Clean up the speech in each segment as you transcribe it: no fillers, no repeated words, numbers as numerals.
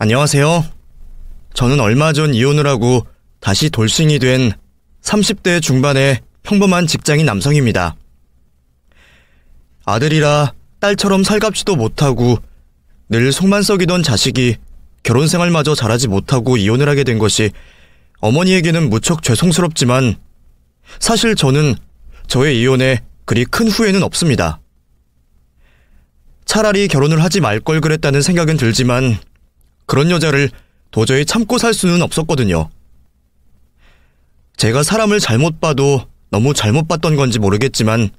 안녕하세요. 저는 얼마 전 이혼을 하고 다시 돌싱이 된 30대 중반의 평범한 직장인 남성입니다. 아들이라 딸처럼 살갑지도 못하고 늘 속만 썩이던 자식이 결혼 생활마저 잘하지 못하고 이혼을 하게 된 것이 어머니에게는 무척 죄송스럽지만 사실 저는 저의 이혼에 그리 큰 후회는 없습니다. 차라리 결혼을 하지 말 걸 그랬다는 생각은 들지만 그런 여자를 도저히 참고 살 수는 없었거든요. 제가 사람을 잘못 봐도 너무 잘못 봤던 건지 모르겠지만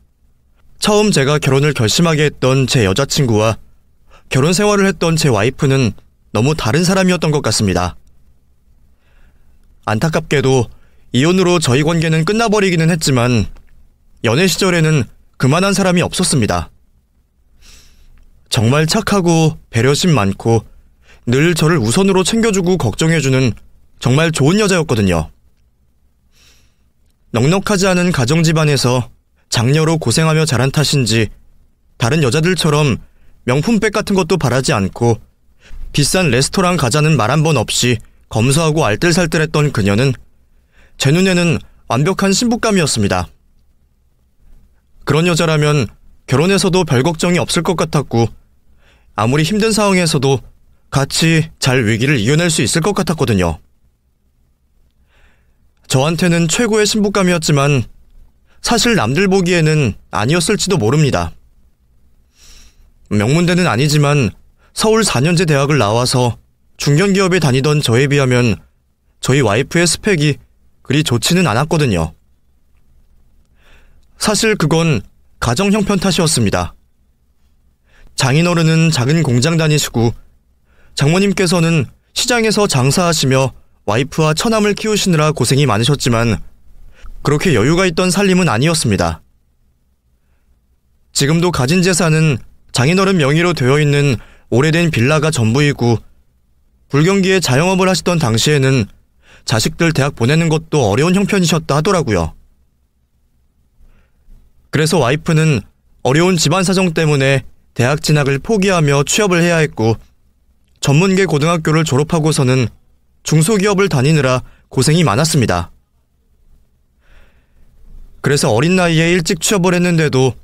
처음 제가 결혼을 결심하게 했던 제 여자친구와 결혼 생활을 했던 제 와이프는 너무 다른 사람이었던 것 같습니다. 안타깝게도 이혼으로 저희 관계는 끝나버리기는 했지만 연애 시절에는 그만한 사람이 없었습니다. 정말 착하고 배려심 많고 늘 저를 우선으로 챙겨주고 걱정해주는 정말 좋은 여자였거든요. 넉넉하지 않은 가정집안에서 장녀로 고생하며 자란 탓인지 다른 여자들처럼 명품백 같은 것도 바라지 않고 비싼 레스토랑 가자는 말 한 번 없이 검소하고 알뜰살뜰했던 그녀는 제 눈에는 완벽한 신부감이었습니다. 그런 여자라면 결혼해서도 별 걱정이 없을 것 같았고 아무리 힘든 상황에서도 같이 잘 위기를 이겨낼 수 있을 것 같았거든요. 저한테는 최고의 신부감이었지만 사실 남들 보기에는 아니었을지도 모릅니다. 명문대는 아니지만 서울 4년제 대학을 나와서 중견기업에 다니던 저에 비하면 저희 와이프의 스펙이 그리 좋지는 않았거든요. 사실 그건 가정 형편 탓이었습니다. 장인어른은 작은 공장 다니시고 장모님께서는 시장에서 장사하시며 와이프와 처남을 키우시느라 고생이 많으셨지만 그렇게 여유가 있던 살림은 아니었습니다. 지금도 가진 재산은 장인어른 명의로 되어 있는 오래된 빌라가 전부이고 불경기에 자영업을 하시던 당시에는 자식들 대학 보내는 것도 어려운 형편이셨다 하더라고요. 그래서 와이프는 어려운 집안 사정 때문에 대학 진학을 포기하며 취업을 해야 했고 전문계 고등학교를 졸업하고서는 중소기업을 다니느라 고생이 많았습니다. 그래서 어린 나이에 일찍 취업을 했는데도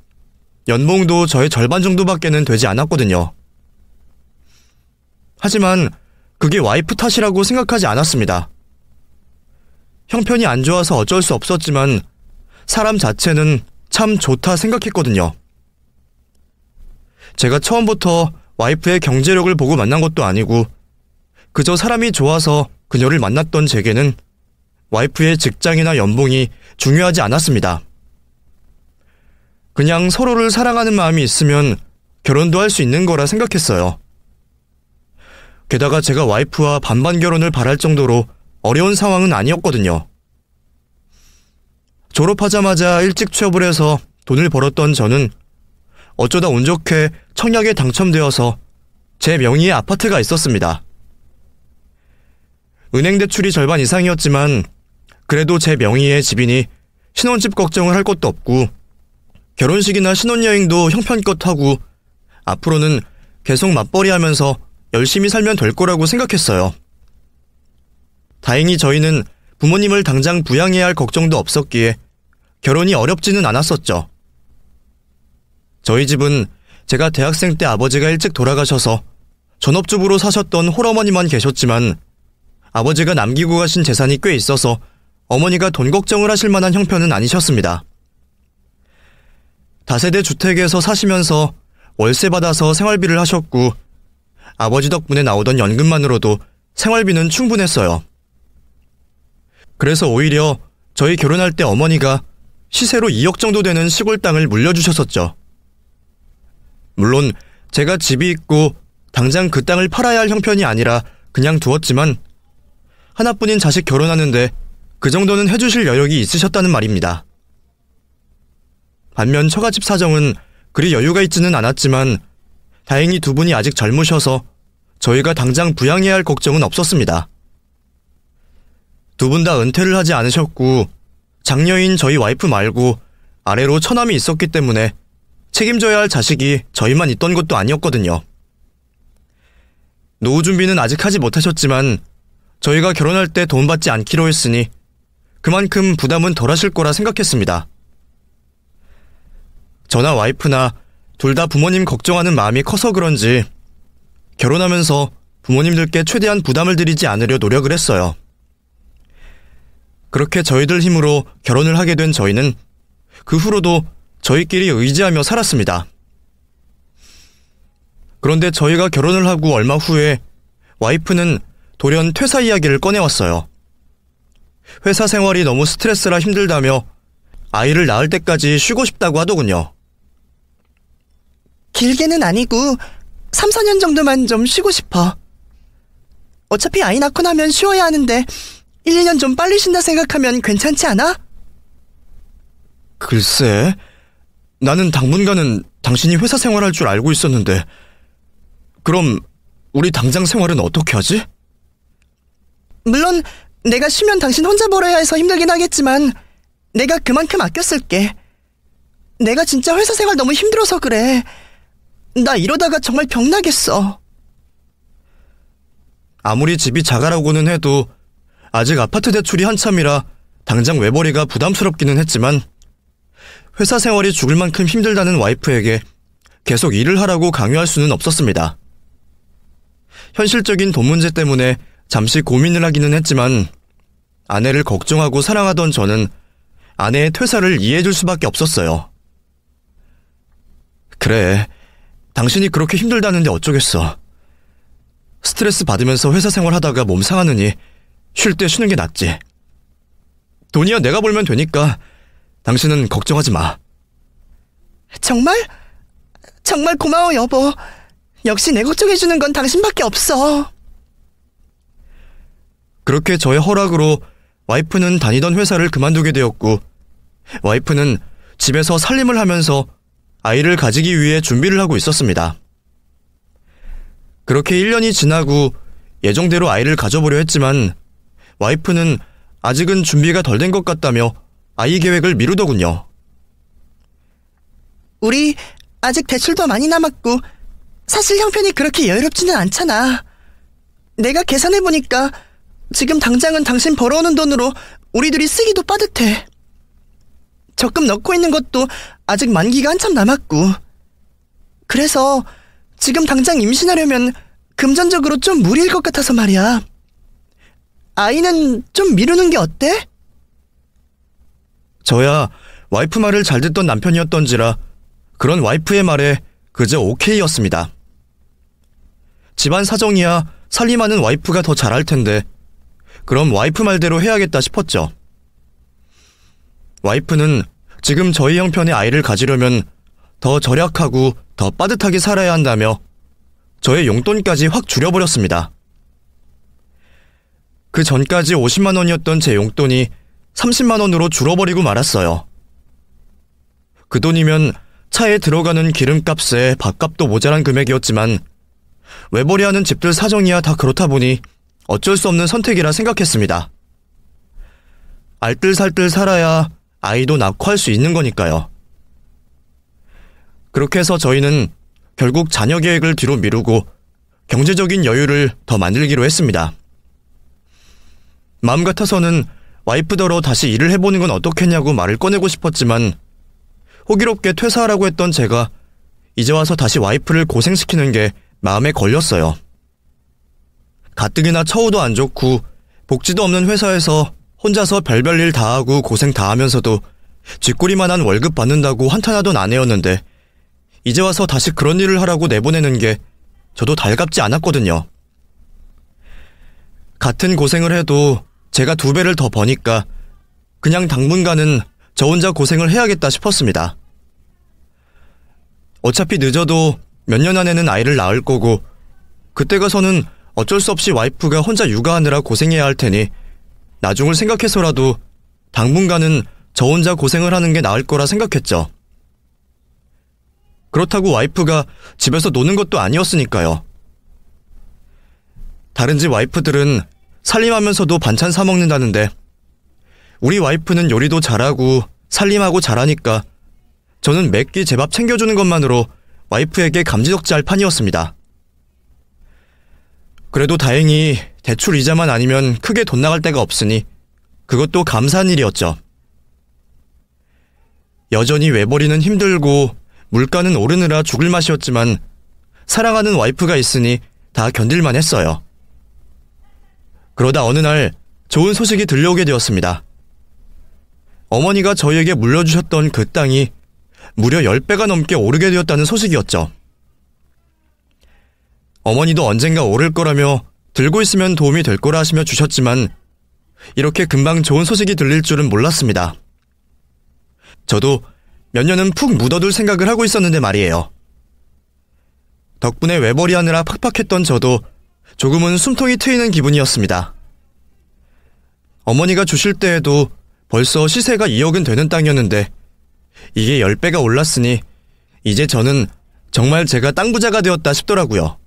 연봉도 저의 절반 정도밖에는 되지 않았거든요. 하지만 그게 와이프 탓이라고 생각하지 않았습니다. 형편이 안 좋아서 어쩔 수 없었지만 사람 자체는 참 좋다 생각했거든요. 제가 처음부터 와이프의 경제력을 보고 만난 것도 아니고 그저 사람이 좋아서 그녀를 만났던 제게는 와이프의 직장이나 연봉이 중요하지 않았습니다. 그냥 서로를 사랑하는 마음이 있으면 결혼도 할 수 있는 거라 생각했어요. 게다가 제가 와이프와 반반 결혼을 바랄 정도로 어려운 상황은 아니었거든요. 졸업하자마자 일찍 취업을 해서 돈을 벌었던 저는 어쩌다 운 좋게 청약에 당첨되어서 제 명의의 아파트가 있었습니다. 은행 대출이 절반 이상이었지만 그래도 제 명의의 집이니 신혼집 걱정을 할 것도 없고 결혼식이나 신혼여행도 형편껏 하고 앞으로는 계속 맞벌이하면서 열심히 살면 될 거라고 생각했어요. 다행히 저희는 부모님을 당장 부양해야 할 걱정도 없었기에 결혼이 어렵지는 않았었죠. 저희 집은 제가 대학생 때 아버지가 일찍 돌아가셔서 전업주부로 사셨던 홀어머니만 계셨지만 아버지가 남기고 가신 재산이 꽤 있어서 어머니가 돈 걱정을 하실 만한 형편은 아니셨습니다. 다세대 주택에서 사시면서 월세 받아서 생활비를 하셨고 아버지 덕분에 나오던 연금만으로도 생활비는 충분했어요. 그래서 오히려 저희 결혼할 때 어머니가 시세로 2억 정도 되는 시골 땅을 물려주셨었죠. 물론 제가 집이 있고 당장 그 땅을 팔아야 할 형편이 아니라 그냥 두었지만 하나뿐인 자식 결혼하는데 그 정도는 해주실 여력이 있으셨다는 말입니다. 반면 처가집 사정은 그리 여유가 있지는 않았지만 다행히 두 분이 아직 젊으셔서 저희가 당장 부양해야 할 걱정은 없었습니다. 두 분 다 은퇴를 하지 않으셨고 장녀인 저희 와이프 말고 아래로 처남이 있었기 때문에 책임져야 할 자식이 저희만 있던 것도 아니었거든요. 노후 준비는 아직 하지 못하셨지만 저희가 결혼할 때 돈 받지 않기로 했으니 그만큼 부담은 덜하실 거라 생각했습니다. 저나 와이프나 둘 다 부모님 걱정하는 마음이 커서 그런지 결혼하면서 부모님들께 최대한 부담을 드리지 않으려 노력을 했어요. 그렇게 저희들 힘으로 결혼을 하게 된 저희는 그 후로도 저희끼리 의지하며 살았습니다. 그런데 저희가 결혼을 하고 얼마 후에 와이프는 돌연 퇴사 이야기를 꺼내왔어요. 회사 생활이 너무 스트레스라 힘들다며 아이를 낳을 때까지 쉬고 싶다고 하더군요. 길게는 아니고 3, 4년 정도만 좀 쉬고 싶어. 어차피 아이 낳고 나면 쉬어야 하는데 1, 2년 좀 빨리 쉰다 생각하면 괜찮지 않아? 글쎄, 나는 당분간은 당신이 회사 생활할 줄 알고 있었는데 그럼 우리 당장 생활은 어떻게 하지? 물론 내가 쉬면 당신 혼자 벌어야 해서 힘들긴 하겠지만 내가 그만큼 아껴 쓸게. 내가 진짜 회사 생활 너무 힘들어서 그래. 나 이러다가 정말 병나겠어. 아무리 집이 자가라고는 해도 아직 아파트 대출이 한참이라 당장 외벌이가 부담스럽기는 했지만 회사 생활이 죽을 만큼 힘들다는 와이프에게 계속 일을 하라고 강요할 수는 없었습니다. 현실적인 돈 문제 때문에 잠시 고민을 하기는 했지만 아내를 걱정하고 사랑하던 저는 아내의 퇴사를 이해해줄 수밖에 없었어요. 그래, 당신이 그렇게 힘들다는데 어쩌겠어. 스트레스 받으면서 회사 생활하다가 몸 상하느니 쉴 때 쉬는 게 낫지. 돈이야 내가 벌면 되니까 당신은 걱정하지 마. 정말? 정말 고마워 여보. 역시 내 걱정해주는 건 당신밖에 없어. 그렇게 저의 허락으로 와이프는 다니던 회사를 그만두게 되었고 와이프는 집에서 살림을 하면서 아이를 가지기 위해 준비를 하고 있었습니다. 그렇게 1년이 지나고 예정대로 아이를 가져보려 했지만 와이프는 아직은 준비가 덜 된 것 같다며 아이 계획을 미루더군요. 우리 아직 대출도 많이 남았고 사실 형편이 그렇게 여유롭지는 않잖아. 내가 계산해보니까 지금 당장은 당신 벌어오는 돈으로 우리 둘이 쓰기도 빠듯해. 적금 넣고 있는 것도 아직 만기가 한참 남았고. 그래서 지금 당장 임신하려면 금전적으로 좀 무리일 것 같아서 말이야. 아이는 좀 미루는 게 어때? 저야 와이프 말을 잘 듣던 남편이었던지라 그런 와이프의 말에 그저 오케이였습니다. 집안 사정이야 살림하는 와이프가 더 잘할 텐데 그럼 와이프 말대로 해야겠다 싶었죠. 와이프는 지금 저희 형편의 아이를 가지려면 더 절약하고 더 빠듯하게 살아야 한다며 저의 용돈까지 확 줄여버렸습니다. 그 전까지 50만 원이었던 제 용돈이 30만 원으로 줄어버리고 말았어요. 그 돈이면 차에 들어가는 기름값에 밥값도 모자란 금액이었지만 외벌이하는 집들 사정이야 다 그렇다 보니 어쩔 수 없는 선택이라 생각했습니다. 알뜰살뜰 살아야 아이도 낳고 할 수 있는 거니까요. 그렇게 해서 저희는 결국 자녀 계획을 뒤로 미루고 경제적인 여유를 더 만들기로 했습니다. 마음 같아서는 와이프더러 다시 일을 해보는 건 어떻겠냐고 말을 꺼내고 싶었지만 호기롭게 퇴사하라고 했던 제가 이제 와서 다시 와이프를 고생시키는 게 마음에 걸렸어요. 가뜩이나 처우도 안 좋고 복지도 없는 회사에서 혼자서 별별 일 다 하고 고생 다 하면서도 쥐꼬리만한 월급 받는다고 한탄하던 아내였는데 이제 와서 다시 그런 일을 하라고 내보내는 게 저도 달갑지 않았거든요. 같은 고생을 해도 제가 2배를 더 버니까 그냥 당분간은 저 혼자 고생을 해야겠다 싶었습니다. 어차피 늦어도 몇 년 안에는 아이를 낳을 거고 그때 가서는 어쩔 수 없이 와이프가 혼자 육아하느라 고생해야 할 테니 나중을 생각해서라도 당분간은 저 혼자 고생을 하는 게 나을 거라 생각했죠. 그렇다고 와이프가 집에서 노는 것도 아니었으니까요. 다른 집 와이프들은 살림하면서도 반찬 사 먹는다는데 우리 와이프는 요리도 잘하고 살림하고 잘하니까 저는 매끼 제 밥 챙겨주는 것만으로 와이프에게 감지덕지할 판이었습니다. 그래도 다행히 대출 이자만 아니면 크게 돈 나갈 데가 없으니 그것도 감사한 일이었죠. 여전히 외벌이는 힘들고 물가는 오르느라 죽을 맛이었지만 사랑하는 와이프가 있으니 다 견딜만 했어요. 그러다 어느 날 좋은 소식이 들려오게 되었습니다. 어머니가 저희에게 물려주셨던 그 땅이 무려 10배가 넘게 오르게 되었다는 소식이었죠. 어머니도 언젠가 오를 거라며 들고 있으면 도움이 될 거라 하시며 주셨지만 이렇게 금방 좋은 소식이 들릴 줄은 몰랐습니다. 저도 몇 년은 푹 묻어둘 생각을 하고 있었는데 말이에요. 덕분에 외벌이 하느라 팍팍했던 저도 조금은 숨통이 트이는 기분이었습니다. 어머니가 주실 때에도 벌써 시세가 2억은 되는 땅이었는데 이게 10배가 올랐으니 이제 저는 정말 제가 땅 부자가 되었다 싶더라고요.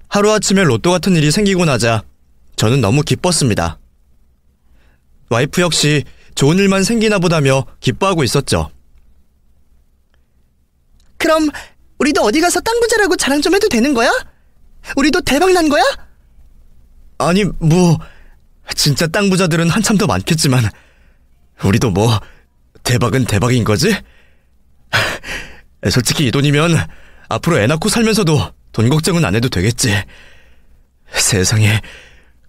하루아침에 로또 같은 일이 생기고 나자 저는 너무 기뻤습니다. 와이프 역시 좋은 일만 생기나 보다며 기뻐하고 있었죠. 그럼 우리도 어디 가서 땅 부자라고 자랑 좀 해도 되는 거야? 우리도 대박 난 거야? 아니 진짜 땅 부자들은 한참 더 많겠지만 우리도 대박은 대박인 거지? 솔직히 이 돈이면 앞으로 애 낳고 살면서도 돈 걱정은 안 해도 되겠지. 세상에,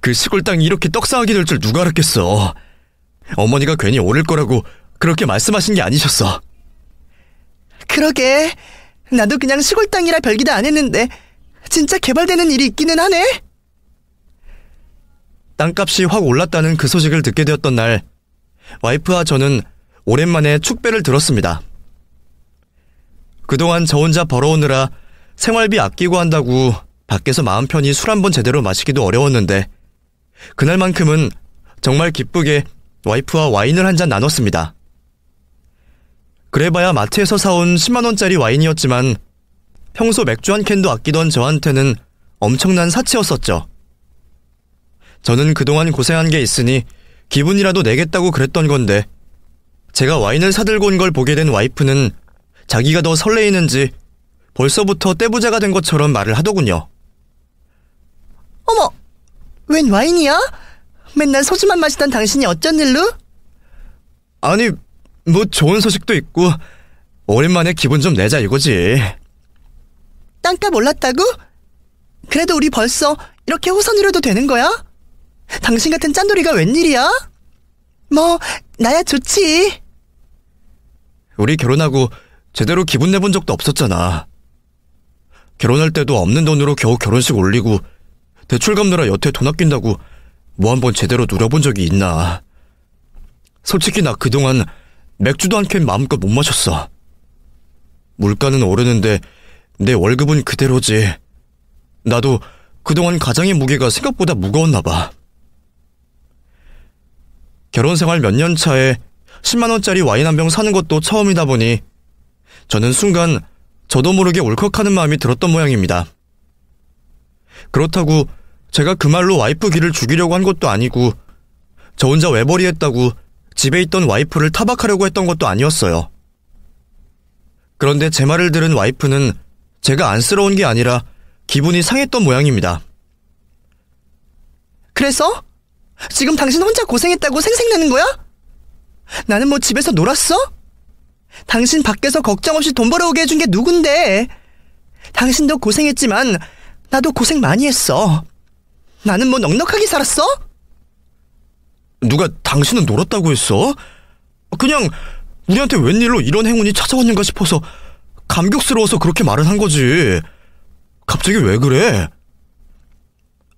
그 시골 땅이 이렇게 떡상하게 될 줄 누가 알았겠어. 어머니가 괜히 오를 거라고 그렇게 말씀하신 게 아니셨어. 그러게, 나도 그냥 시골 땅이라 별기대 안 했는데 진짜 개발되는 일이 있기는 하네. 땅값이 확 올랐다는 그 소식을 듣게 되었던 날, 와이프와 저는 오랜만에 축배를 들었습니다. 그동안 저 혼자 벌어오느라 생활비 아끼고 한다고 밖에서 마음 편히 술 한 번 제대로 마시기도 어려웠는데 그날만큼은 정말 기쁘게 와이프와 와인을 한 잔 나눴습니다. 그래봐야 마트에서 사온 10만원짜리 와인이었지만 평소 맥주 한 캔도 아끼던 저한테는 엄청난 사치였었죠. 저는 그동안 고생한 게 있으니 기분이라도 내겠다고 그랬던 건데 제가 와인을 사들고 온 걸 보게 된 와이프는 자기가 더 설레이는지 벌써부터 떼부자가 된 것처럼 말을 하더군요. 어머, 웬 와인이야? 맨날 소주만 마시던 당신이 어쩐 일로? 아니, 좋은 소식도 있고 오랜만에 기분 좀 내자 이거지. 땅값 올랐다고? 그래도 우리 벌써 이렇게 호선 누려도 되는 거야? 당신 같은 짠돌이가 웬일이야? 나야 좋지. 우리 결혼하고 제대로 기분 내본 적도 없었잖아. 결혼할 때도 없는 돈으로 겨우 결혼식 올리고 대출 갚느라 여태 돈 아낀다고 한번 제대로 누려본 적이 있나. 솔직히 나 그동안 맥주도 한 캔 마음껏 못 마셨어. 물가는 오르는데 내 월급은 그대로지. 나도 그동안 가장의 무게가 생각보다 무거웠나 봐. 결혼생활 몇 년 차에 10만원짜리 와인 한 병 사는 것도 처음이다 보니 저는 순간 저도 모르게 울컥하는 마음이 들었던 모양입니다. 그렇다고 제가 그 말로 와이프 기를 죽이려고 한 것도 아니고 저 혼자 외벌이했다고 집에 있던 와이프를 타박하려고 했던 것도 아니었어요. 그런데 제 말을 들은 와이프는 제가 안쓰러운 게 아니라 기분이 상했던 모양입니다. 그래서? 지금 당신 혼자 고생했다고 생색내는 거야? 나는 집에서 놀았어? 당신 밖에서 걱정 없이 돈 벌어오게 해준 게 누군데? 당신도 고생했지만 나도 고생 많이 했어. 나는 넉넉하게 살았어? 누가 당신은 놀았다고 했어? 그냥 우리한테 웬일로 이런 행운이 찾아왔는가 싶어서 감격스러워서 그렇게 말을 한 거지. 갑자기 왜 그래?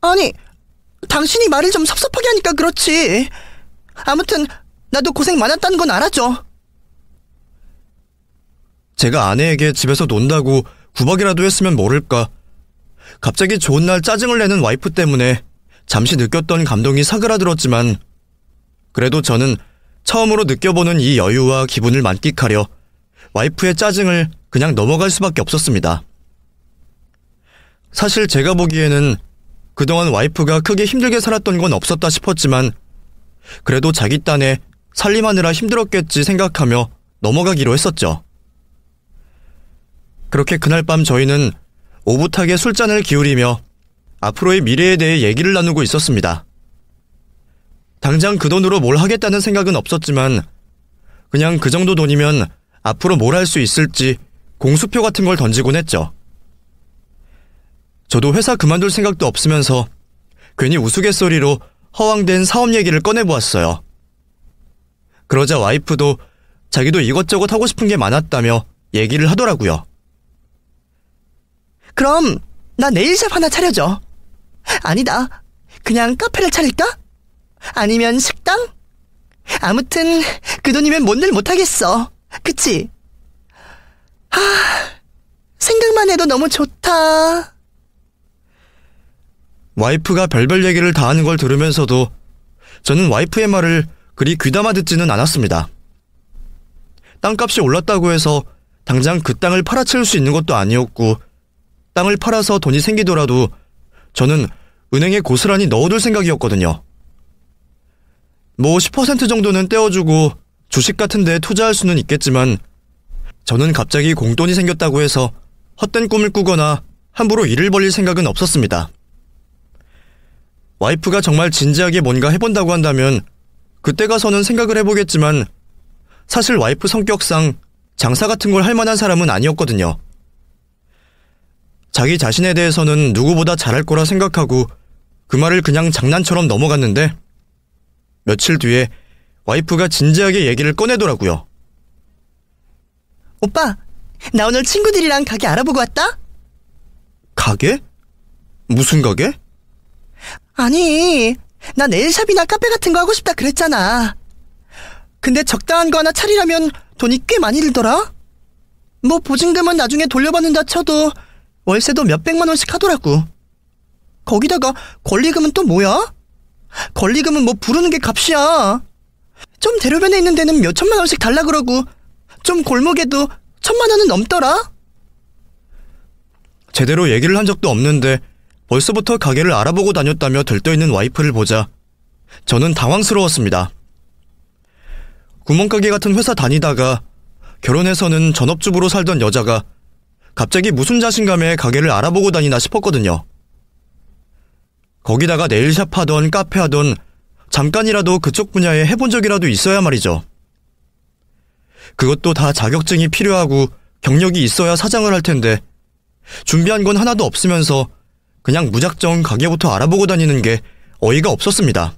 아니, 당신이 말을 좀 섭섭하게 하니까 그렇지. 아무튼 나도 고생 많았다는 건 알아줘. 제가 아내에게 집에서 논다고 구박이라도 했으면 모를까. 갑자기 좋은 날 짜증을 내는 와이프 때문에 잠시 느꼈던 감동이 사그라들었지만 그래도 저는 처음으로 느껴보는 이 여유와 기분을 만끽하려 와이프의 짜증을 그냥 넘어갈 수밖에 없었습니다. 사실 제가 보기에는 그동안 와이프가 크게 힘들게 살았던 건 없었다 싶었지만 그래도 자기 딴에 살림하느라 힘들었겠지 생각하며 넘어가기로 했었죠. 그렇게 그날 밤 저희는 오붓하게 술잔을 기울이며 앞으로의 미래에 대해 얘기를 나누고 있었습니다. 당장 그 돈으로 뭘 하겠다는 생각은 없었지만 그냥 그 정도 돈이면 앞으로 뭘 할 수 있을지 공수표 같은 걸 던지곤 했죠. 저도 회사 그만둘 생각도 없으면서 괜히 우스갯소리로 허황된 사업 얘기를 꺼내보았어요. 그러자 와이프도 자기도 이것저것 하고 싶은 게 많았다며 얘기를 하더라고요. 그럼 나 네일샵 하나 차려줘. 아니다. 그냥 카페를 차릴까? 아니면 식당? 아무튼 그 돈이면 뭔들 못하겠어. 그치? 생각만 해도 너무 좋다. 와이프가 별별 얘기를 다 하는 걸 들으면서도 저는 와이프의 말을 그리 귀담아 듣지는 않았습니다. 땅값이 올랐다고 해서 당장 그 땅을 팔아치울 수 있는 것도 아니었고 땅을 팔아서 돈이 생기더라도 저는 은행에 고스란히 넣어둘 생각이었거든요. 뭐 10% 정도는 떼어주고 주식 같은 데 투자할 수는 있겠지만 저는 갑자기 공돈이 생겼다고 해서 헛된 꿈을 꾸거나 함부로 일을 벌릴 생각은 없었습니다. 와이프가 정말 진지하게 뭔가 해본다고 한다면 그때 가서는 생각을 해보겠지만 사실 와이프 성격상 장사 같은 걸 할 만한 사람은 아니었거든요. 자기 자신에 대해서는 누구보다 잘할 거라 생각하고 그 말을 그냥 장난처럼 넘어갔는데 며칠 뒤에 와이프가 진지하게 얘기를 꺼내더라고요. 오빠, 나 오늘 친구들이랑 가게 알아보고 왔다? 가게? 무슨 가게? 아니, 나 네일샵이나 카페 같은 거 하고 싶다 그랬잖아. 근데 적당한 거 하나 차리려면 돈이 꽤 많이 들더라? 뭐 보증금은 나중에 돌려받는다 쳐도 월세도 몇백만 원씩 하더라고. 거기다가 권리금은 또 뭐야? 권리금은 뭐 부르는 게 값이야. 좀 대로변에 있는 데는 몇천만 원씩 달라 그러고 좀 골목에도 1,000만 원은 넘더라? 제대로 얘기를 한 적도 없는데 벌써부터 가게를 알아보고 다녔다며 들떠있는 와이프를 보자 저는 당황스러웠습니다. 구멍가게 같은 회사 다니다가 결혼해서는 전업주부로 살던 여자가 갑자기 무슨 자신감에 가게를 알아보고 다니나 싶었거든요. 거기다가 네일샵 하던 카페 하던 잠깐이라도 그쪽 분야에 해본 적이라도 있어야 말이죠. 그것도 다 자격증이 필요하고 경력이 있어야 사장을 할 텐데 준비한 건 하나도 없으면서 그냥 무작정 가게부터 알아보고 다니는 게 어이가 없었습니다.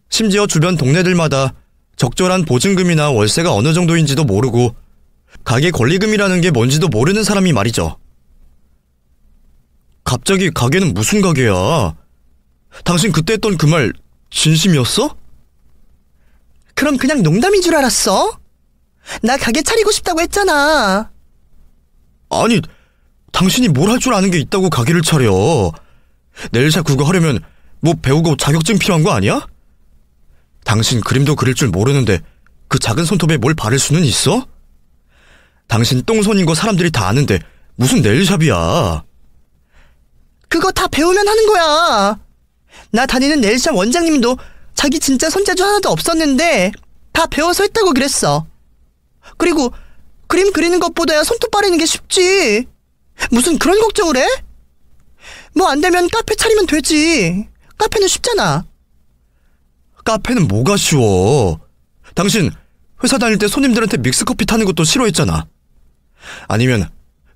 심지어 주변 동네들마다 적절한 보증금이나 월세가 어느 정도인지도 모르고 가게 권리금이라는 게 뭔지도 모르는 사람이 말이죠. 갑자기 가게는 무슨 가게야? 당신 그때 했던 그 말 진심이었어? 그럼 그냥 농담인 줄 알았어? 나 가게 차리고 싶다고 했잖아. 아니, 당신이 뭘 할 줄 아는 게 있다고 가게를 차려. 네일샵 그거 하려면 뭐 배우고 자격증 필요한 거 아니야? 당신 그림도 그릴 줄 모르는데 그 작은 손톱에 뭘 바를 수는 있어? 당신 똥손인 거 사람들이 다 아는데 무슨 네일샵이야. 그거 다 배우면 하는 거야. 나 다니는 네일샵 원장님도 자기 진짜 손재주 하나도 없었는데 다 배워서 했다고 그랬어. 그리고 그림 그리는 것보다야 손톱 바르는 게 쉽지. 무슨 그런 걱정을 해? 뭐 안 되면 카페 차리면 되지. 카페는 쉽잖아. 카페는 뭐가 쉬워. 당신 회사 다닐 때 손님들한테 믹스커피 타는 것도 싫어했잖아. 아니면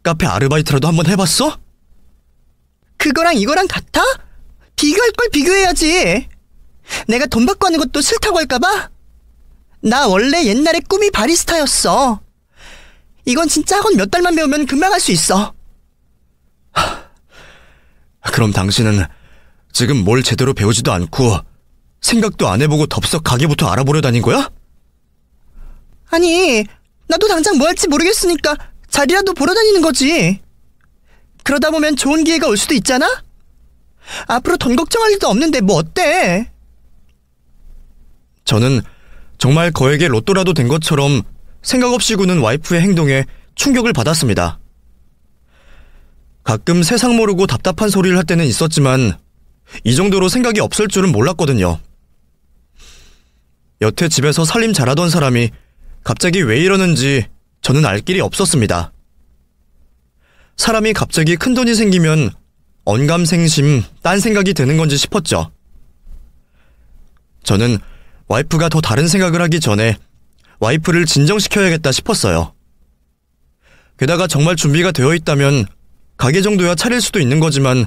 카페 아르바이트라도 한번 해봤어? 그거랑 이거랑 같아? 비교할 걸 비교해야지. 내가 돈 받고 하는 것도 싫다고 할까봐? 나 원래 옛날에 꿈이 바리스타였어. 이건 진짜 학원 몇 달만 배우면 금방 할 수 있어. 그럼 당신은 지금 뭘 제대로 배우지도 않고 생각도 안 해보고 덥석 가게부터 알아보려 다닌 거야? 아니, 나도 당장 뭐 할지 모르겠으니까 자리라도 보러 다니는 거지. 그러다 보면 좋은 기회가 올 수도 있잖아? 앞으로 돈 걱정할 일도 없는데 뭐 어때? 저는 정말 거에게 로또라도 된 것처럼 생각 없이 구는 와이프의 행동에 충격을 받았습니다. 가끔 세상 모르고 답답한 소리를 할 때는 있었지만 이 정도로 생각이 없을 줄은 몰랐거든요. 여태 집에서 살림 잘하던 사람이 갑자기 왜 이러는지 저는 알 길이 없었습니다. 사람이 갑자기 큰돈이 생기면 언감생심, 딴 생각이 드는 건지 싶었죠. 저는 와이프가 더 다른 생각을 하기 전에 와이프를 진정시켜야겠다 싶었어요. 게다가 정말 준비가 되어 있다면 가게 정도야 차릴 수도 있는 거지만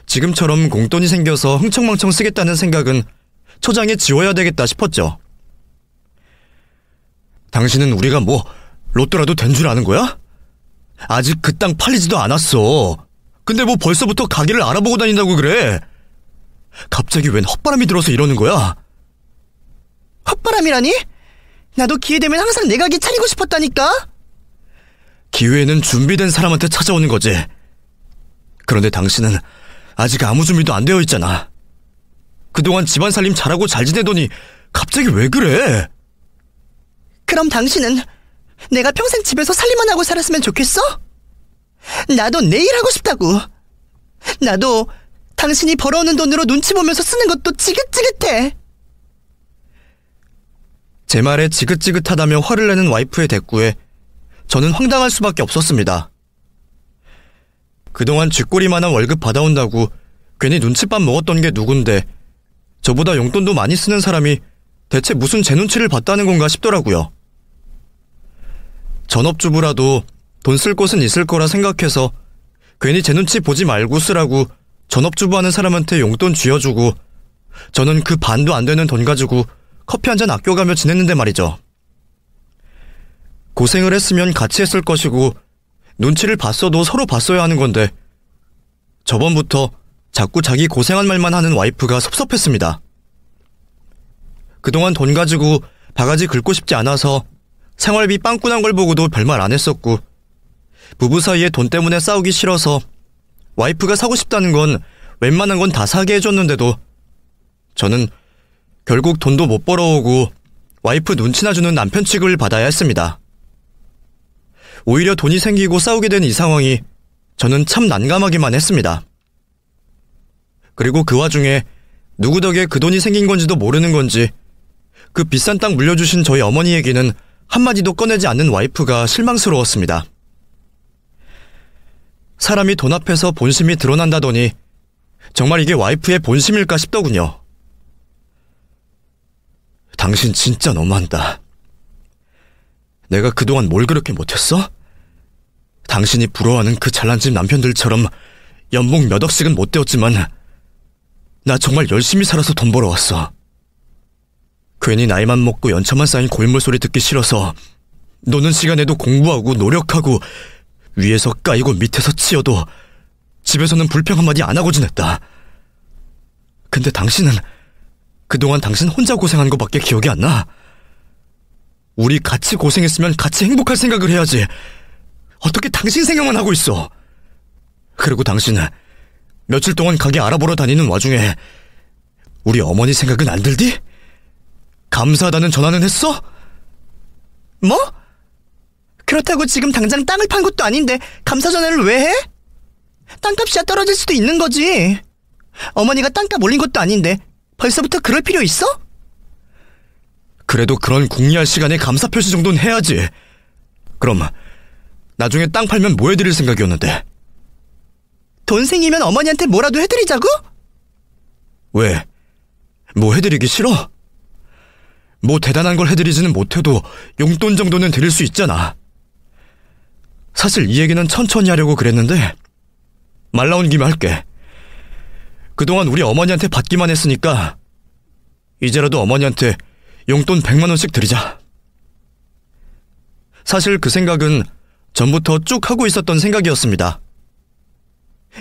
지금처럼 공돈이 생겨서 흥청망청 쓰겠다는 생각은 초장에 지워야 되겠다 싶었죠. 당신은 우리가 뭐 로또라도 된 줄 아는 거야? 아직 그 땅 팔리지도 않았어. 근데 뭐 벌써부터 가게를 알아보고 다닌다고 그래? 갑자기 웬 헛바람이 들어서 이러는 거야? 헛바람이라니? 나도 기회되면 항상 내 가게 차리고 싶었다니까? 기회는 준비된 사람한테 찾아오는 거지. 그런데 당신은 아직 아무 준비도 안 되어 있잖아. 그동안 집안 살림 잘하고 잘 지내더니 갑자기 왜 그래? 그럼 당신은 내가 평생 집에서 살림만 하고 살았으면 좋겠어? 나도 내 일 하고 싶다고. 나도 당신이 벌어오는 돈으로 눈치 보면서 쓰는 것도 지긋지긋해. 제 말에 지긋지긋하다며 화를 내는 와이프의 대꾸에 저는 황당할 수밖에 없었습니다. 그동안 쥐꼬리만한 월급 받아온다고 괜히 눈칫밥 먹었던 게 누군데 저보다 용돈도 많이 쓰는 사람이 대체 무슨 제 눈치를 봤다는 건가 싶더라고요. 전업주부라도 돈 쓸 곳은 있을 거라 생각해서 괜히 제 눈치 보지 말고 쓰라고 전업주부 하는 사람한테 용돈 쥐어주고 저는 그 반도 안 되는 돈 가지고 커피 한 잔 아껴가며 지냈는데 말이죠. 고생을 했으면 같이 했을 것이고 눈치를 봤어도 서로 봤어야 하는 건데 저번부터 자꾸 자기 고생한 말만 하는 와이프가 섭섭했습니다. 그동안 돈 가지고 바가지 긁고 싶지 않아서 생활비 빵꾸난 걸 보고도 별말 안 했었고 부부 사이에 돈 때문에 싸우기 싫어서 와이프가 사고 싶다는 건 웬만한 건 다 사게 해줬는데도 저는 결국 돈도 못 벌어오고 와이프 눈치나 주는 남편 취급을 받아야 했습니다. 오히려 돈이 생기고 싸우게 된 이 상황이 저는 참 난감하기만 했습니다. 그리고 그 와중에 누구 덕에 그 돈이 생긴 건지도 모르는 건지 그 비싼 땅 물려주신 저희 어머니 얘기는 한마디도 꺼내지 않는 와이프가 실망스러웠습니다. 사람이 돈 앞에서 본심이 드러난다더니 정말 이게 와이프의 본심일까 싶더군요. 당신 진짜 너무한다. 내가 그동안 뭘 그렇게 못했어? 당신이 부러워하는 그 잘난 집 남편들처럼 연봉 몇 억씩은 못 되었지만 나 정말 열심히 살아서 돈 벌어왔어. 괜히 나이만 먹고 연차만 쌓인 고인물 소리 듣기 싫어서 노는 시간에도 공부하고 노력하고 위에서 까이고 밑에서 치여도 집에서는 불평 한마디 안 하고 지냈다. 근데 당신은 그동안 당신 혼자 고생한 것밖에 기억이 안 나. 우리 같이 고생했으면 같이 행복할 생각을 해야지. 어떻게 당신 생각만 하고 있어. 그리고 당신은 며칠 동안 가게 알아보러 다니는 와중에 우리 어머니 생각은 안 들디? 감사하다는 전화는 했어? 뭐? 그렇다고 지금 당장 땅을 판 것도 아닌데 감사 전화를 왜 해? 땅값이야 떨어질 수도 있는 거지. 어머니가 땅값 올린 것도 아닌데 벌써부터 그럴 필요 있어? 그래도 그런 궁리할 시간에 감사 표시 정도는 해야지. 그럼 나중에 땅 팔면 뭐 해드릴 생각이었는데? 돈 생기면 어머니한테 뭐라도 해드리자고? 왜? 뭐 해드리기 싫어? 뭐 대단한 걸 해드리지는 못해도 용돈 정도는 드릴 수 있잖아. 사실 이 얘기는 천천히 하려고 그랬는데 말 나온 김에 할게. 그동안 우리 어머니한테 받기만 했으니까 이제라도 어머니한테 용돈 100만 원씩 드리자. 사실 그 생각은 전부터 쭉 하고 있었던 생각이었습니다.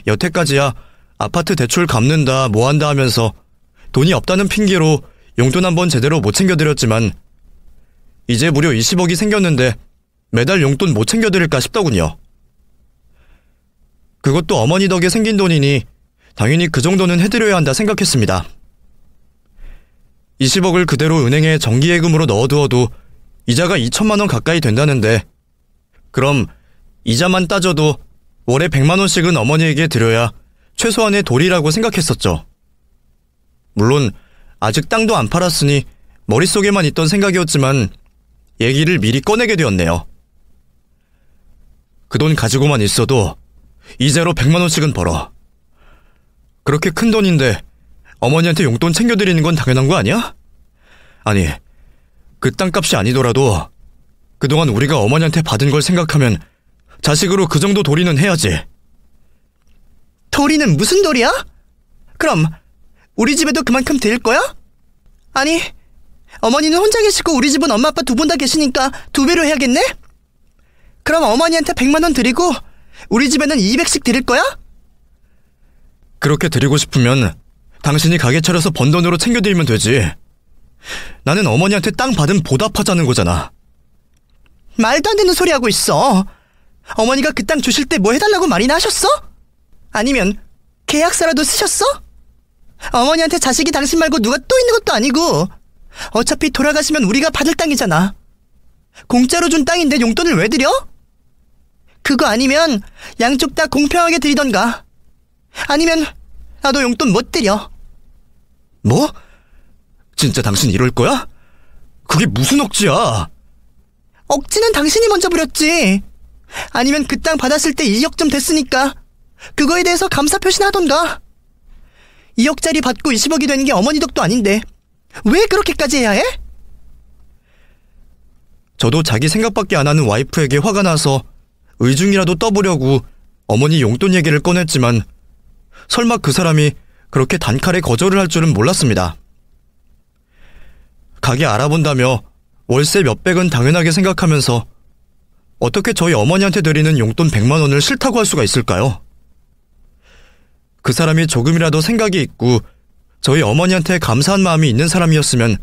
여태까지야 아파트 대출 갚는다 뭐한다 하면서 돈이 없다는 핑계로 용돈 한번 제대로 못 챙겨드렸지만 이제 무려 20억이 생겼는데 매달 용돈 못 챙겨드릴까 싶더군요. 그것도 어머니 덕에 생긴 돈이니 당연히 그 정도는 해드려야 한다 생각했습니다. 20억을 그대로 은행에 정기예금으로 넣어두어도 이자가 2천만 원 가까이 된다는데 그럼 이자만 따져도 월에 100만 원씩은 어머니에게 드려야 최소한의 도리라고 생각했었죠. 물론 아직 땅도 안 팔았으니 머릿속에만 있던 생각이었지만 얘기를 미리 꺼내게 되었네요. 그 돈 가지고만 있어도 이자로 100만 원씩은 벌어. 그렇게 큰 돈인데 어머니한테 용돈 챙겨드리는 건 당연한 거 아니야? 아니, 그 땅값이 아니더라도 그동안 우리가 어머니한테 받은 걸 생각하면 자식으로 그 정도 도리는 해야지. 도리는 무슨 도리야? 그럼 우리 집에도 그만큼 드릴 거야? 아니, 어머니는 혼자 계시고 우리 집은 엄마 아빠 두 분 다 계시니까 2배로 해야겠네? 그럼 어머니한테 100만 원 드리고 우리 집에는 200씩 드릴 거야? 그렇게 드리고 싶으면 당신이 가게 차려서 번 돈으로 챙겨드리면 되지. 나는 어머니한테 땅 받은 보답하자는 거잖아. 말도 안 되는 소리 하고 있어. 어머니가 그 땅 주실 때 뭐 해달라고 말이나 하셨어? 아니면 계약서라도 쓰셨어? 어머니한테 자식이 당신 말고 누가 또 있는 것도 아니고 어차피 돌아가시면 우리가 받을 땅이잖아. 공짜로 준 땅인데 용돈을 왜 드려? 그거 아니면 양쪽 다 공평하게 드리던가. 아니면 나도 용돈 못 드려. 뭐? 진짜 당신 이럴 거야? 그게 무슨 억지야? 억지는 당신이 먼저 부렸지. 아니면 그 땅 받았을 때 2억 좀 됐으니까 그거에 대해서 감사 표시나 하던가. 2억짜리 받고 20억이 된 게 어머니 덕도 아닌데 왜 그렇게까지 해야 해? 저도 자기 생각밖에 안 하는 와이프에게 화가 나서 의중이라도 떠보려고 어머니 용돈 얘기를 꺼냈지만 설마 그 사람이 그렇게 단칼에 거절을 할 줄은 몰랐습니다. 가게 알아본다며 월세 몇백은 당연하게 생각하면서 어떻게 저희 어머니한테 드리는 용돈 100만 원을 싫다고 할 수가 있을까요? 그 사람이 조금이라도 생각이 있고 저희 어머니한테 감사한 마음이 있는 사람이었으면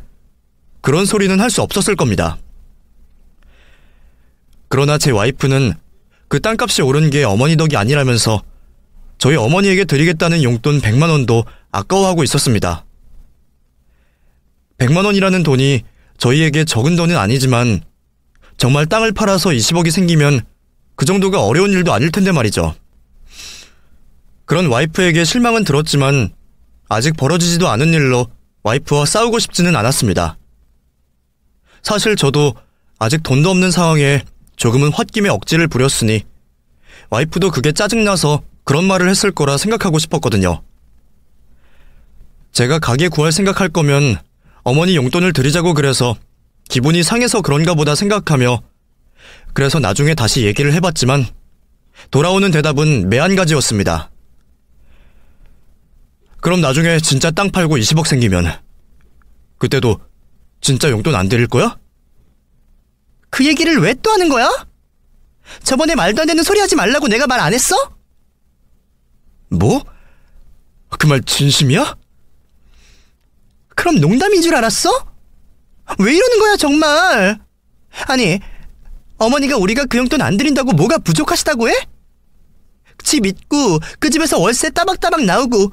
그런 소리는 할 수 없었을 겁니다. 그러나 제 와이프는 그 땅값이 오른 게 어머니 덕이 아니라면서 저희 어머니에게 드리겠다는 용돈 100만 원도 아까워하고 있었습니다. 100만 원이라는 돈이 저희에게 적은 돈은 아니지만 정말 땅을 팔아서 20억이 생기면 그 정도가 어려운 일도 아닐 텐데 말이죠. 그런 와이프에게 실망은 들었지만 아직 벌어지지도 않은 일로 와이프와 싸우고 싶지는 않았습니다. 사실 저도 아직 돈도 없는 상황에 조금은 홧김에 억지를 부렸으니 와이프도 그게 짜증나서 그런 말을 했을 거라 생각하고 싶었거든요. 제가 가게 구할 생각할 거면 어머니 용돈을 드리자고 그래서 기분이 상해서 그런가 보다 생각하며 그래서 나중에 다시 얘기를 해봤지만 돌아오는 대답은 매한가지였습니다. 그럼 나중에 진짜 땅 팔고 20억 생기면 그때도 진짜 용돈 안 드릴 거야? 그 얘기를 왜 또 하는 거야? 저번에 말도 안 되는 소리 하지 말라고 내가 말 안 했어? 뭐? 그 말 진심이야? 그럼 농담인 줄 알았어? 왜 이러는 거야 정말? 아니, 어머니가 우리가 그 용돈 안 드린다고 뭐가 부족하시다고 해? 집 있고 그 집에서 월세 따박따박 나오고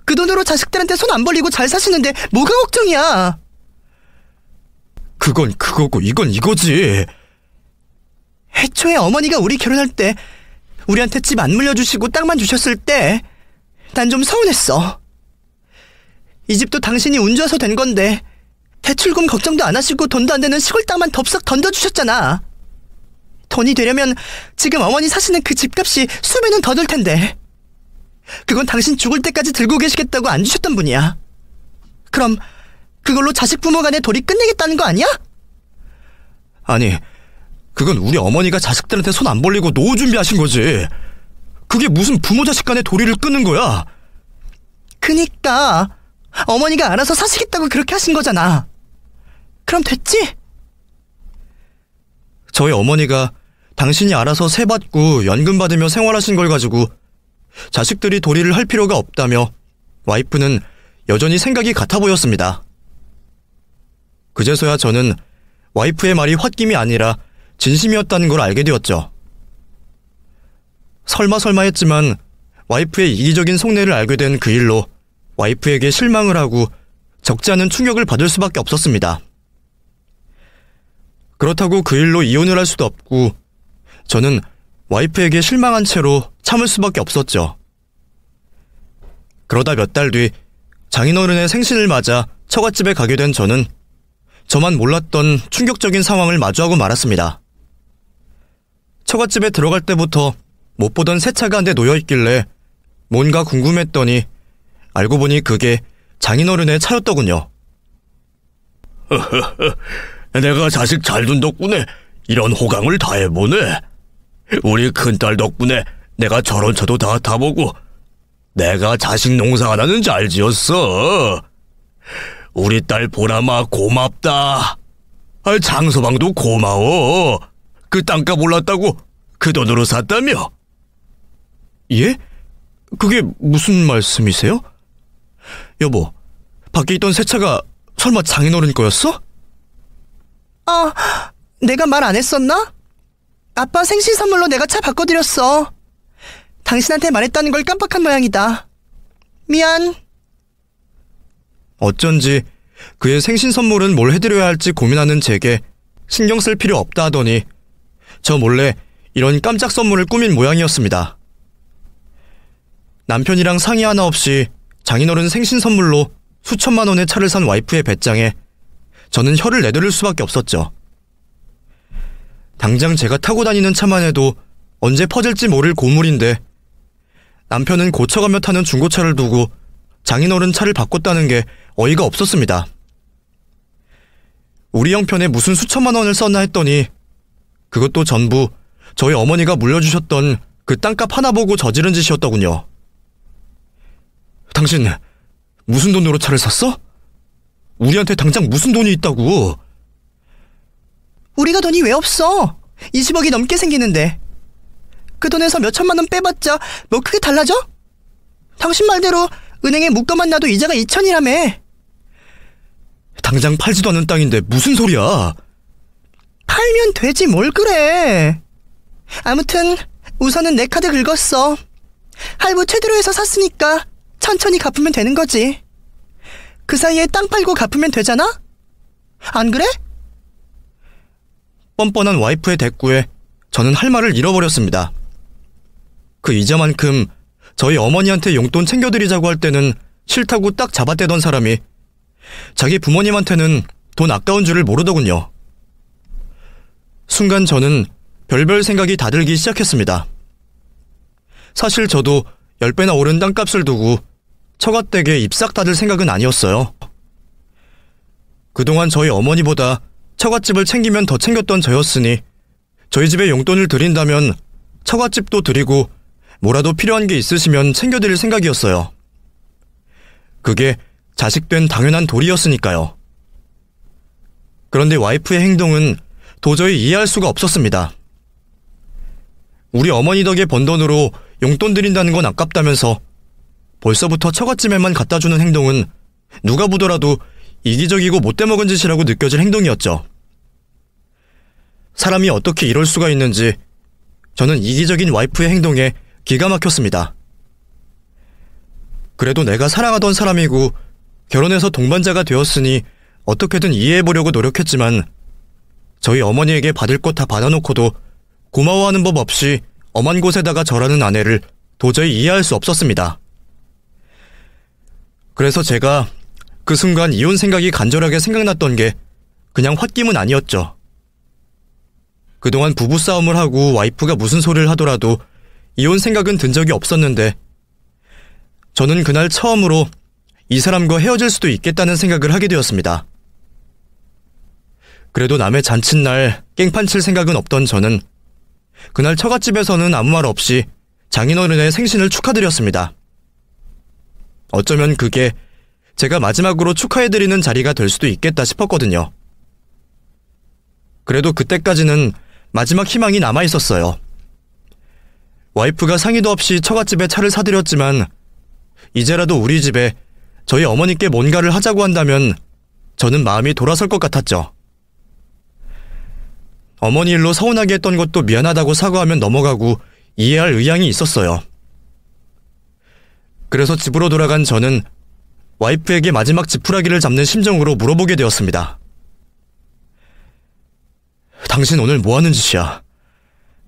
그 돈으로 자식들한테 손 안 벌리고 잘 사시는데 뭐가 걱정이야? 그건 그거고 이건 이거지. 애초에 어머니가 우리 결혼할 때 우리한테 집 안 물려주시고 땅만 주셨을 때 난 좀 서운했어. 이 집도 당신이 운 좋아서 된 건데 대출금 걱정도 안 하시고 돈도 안 되는 시골 땅만 덥석 던져주셨잖아. 돈이 되려면 지금 어머니 사시는 그 집값이 수배는 더 들 텐데 그건 당신 죽을 때까지 들고 계시겠다고 안 주셨던 분이야. 그럼 그걸로 자식 부모 간의 도리 끝내겠다는 거 아니야? 아니, 그건 우리 어머니가 자식들한테 손 안 벌리고 노후 준비하신 거지. 그게 무슨 부모 자식 간의 도리를 끊는 거야? 그니까 어머니가 알아서 사시겠다고 그렇게 하신 거잖아. 그럼 됐지? 저희 어머니가 당신이 알아서 세 받고 연금 받으며 생활하신 걸 가지고 자식들이 도리를 할 필요가 없다며 와이프는 여전히 생각이 같아 보였습니다. 그제서야 저는 와이프의 말이 홧김이 아니라 진심이었다는 걸 알게 되었죠. 설마 했지만 와이프의 이기적인 속내를 알게 된 그 일로 와이프에게 실망을 하고 적지 않은 충격을 받을 수밖에 없었습니다. 그렇다고 그 일로 이혼을 할 수도 없고 저는 와이프에게 실망한 채로 참을 수밖에 없었죠. 그러다 몇 달 뒤 장인어른의 생신을 맞아 처갓집에 가게 된 저는 저만 몰랐던 충격적인 상황을 마주하고 말았습니다. 처갓집에 들어갈 때부터 못 보던 새 차가 한 대 놓여있길래 뭔가 궁금했더니 알고 보니 그게 장인어른의 차였더군요. 내가 자식 잘 둔 덕분에 이런 호강을 다 해보네. 우리 큰딸 덕분에 내가 저런 차도 다 타보고 내가 자식 농사 하나는 잘 지었어. 우리 딸 보람아 고맙다. 장서방도 고마워. 그 땅값 올랐다고 그 돈으로 샀다며? 예? 그게 무슨 말씀이세요? 여보, 밖에 있던 새 차가 설마 장인어른 거였어? 내가 말 안 했었나? 아빠 생신 선물로 내가 차 바꿔드렸어. 당신한테 말했다는 걸 깜빡한 모양이다. 미안. 어쩐지 그의 생신 선물은 뭘 해드려야 할지 고민하는 제게 신경 쓸 필요 없다 하더니 저 몰래 이런 깜짝 선물을 꾸민 모양이었습니다. 남편이랑 상의 하나 없이 장인어른 생신 선물로 수천만 원의 차를 산 와이프의 배짱에 저는 혀를 내두를 수밖에 없었죠. 당장 제가 타고 다니는 차만 해도 언제 퍼질지 모를 고물인데 남편은 고쳐가며 타는 중고차를 두고 장인어른 차를 바꿨다는 게 어이가 없었습니다. 우리 형편에 무슨 수천만 원을 썼나 했더니 그것도 전부 저희 어머니가 물려주셨던 그 땅값 하나 보고 저지른 짓이었더군요. 당신 무슨 돈으로 차를 샀어? 우리한테 당장 무슨 돈이 있다고? 우리가 돈이 왜 없어? 20억이 넘게 생기는데. 그 돈에서 몇 천만 원 빼봤자 뭐 크게 달라져? 당신 말대로 은행에 묶어만 놔도 이자가 2천이라며. 당장 팔지도 않은 땅인데 무슨 소리야? 팔면 되지 뭘 그래. 아무튼 우선은 내 카드 긁었어. 할부 최대로 해서 샀으니까 천천히 갚으면 되는 거지. 그 사이에 땅 팔고 갚으면 되잖아? 안 그래? 뻔뻔한 와이프의 대꾸에 저는 할 말을 잃어버렸습니다. 그 이자만큼 저희 어머니한테 용돈 챙겨드리자고 할 때는 싫다고 딱 잡아떼던 사람이 자기 부모님한테는 돈 아까운 줄을 모르더군요. 순간 저는 별별 생각이 다 들기 시작했습니다. 사실 저도 10배나 오른 땅값을 두고 처갓댁에 입싹 닫을 생각은 아니었어요. 그동안 저희 어머니보다 처갓집을 챙기면 더 챙겼던 저였으니 저희 집에 용돈을 드린다면 처갓집도 드리고 뭐라도 필요한 게 있으시면 챙겨드릴 생각이었어요. 그게 자식된 당연한 도리였으니까요. 그런데 와이프의 행동은 도저히 이해할 수가 없었습니다. 우리 어머니 덕에 번 돈으로 용돈 드린다는 건 아깝다면서 벌써부터 처갓집에만 갖다주는 행동은 누가 보더라도 이기적이고 못돼먹은 짓이라고 느껴질 행동이었죠. 사람이 어떻게 이럴 수가 있는지 저는 이기적인 와이프의 행동에 기가 막혔습니다. 그래도 내가 사랑하던 사람이고 결혼해서 동반자가 되었으니 어떻게든 이해해보려고 노력했지만 저희 어머니에게 받을 것 다 받아놓고도 고마워하는 법 없이 엄한 곳에다가 절하는 아내를 도저히 이해할 수 없었습니다. 그래서 제가 그 순간 이혼 생각이 간절하게 생각났던 게 그냥 홧김은 아니었죠. 그동안 부부싸움을 하고 와이프가 무슨 소리를 하더라도 이혼 생각은 든 적이 없었는데 저는 그날 처음으로 이 사람과 헤어질 수도 있겠다는 생각을 하게 되었습니다. 그래도 남의 잔칫날 깽판 칠 생각은 없던 저는 그날 처갓집에서는 아무 말 없이 장인어른의 생신을 축하드렸습니다. 어쩌면 그게 제가 마지막으로 축하해드리는 자리가 될 수도 있겠다 싶었거든요. 그래도 그때까지는 마지막 희망이 남아있었어요. 와이프가 상의도 없이 처갓집에 차를 사드렸지만 이제라도 우리 집에 저희 어머니께 뭔가를 하자고 한다면 저는 마음이 돌아설 것 같았죠. 어머니 일로 서운하게 했던 것도 미안하다고 사과하면 넘어가고 이해할 의향이 있었어요. 그래서 집으로 돌아간 저는 와이프에게 마지막 지푸라기를 잡는 심정으로 물어보게 되었습니다. 당신 오늘 뭐하는 짓이야?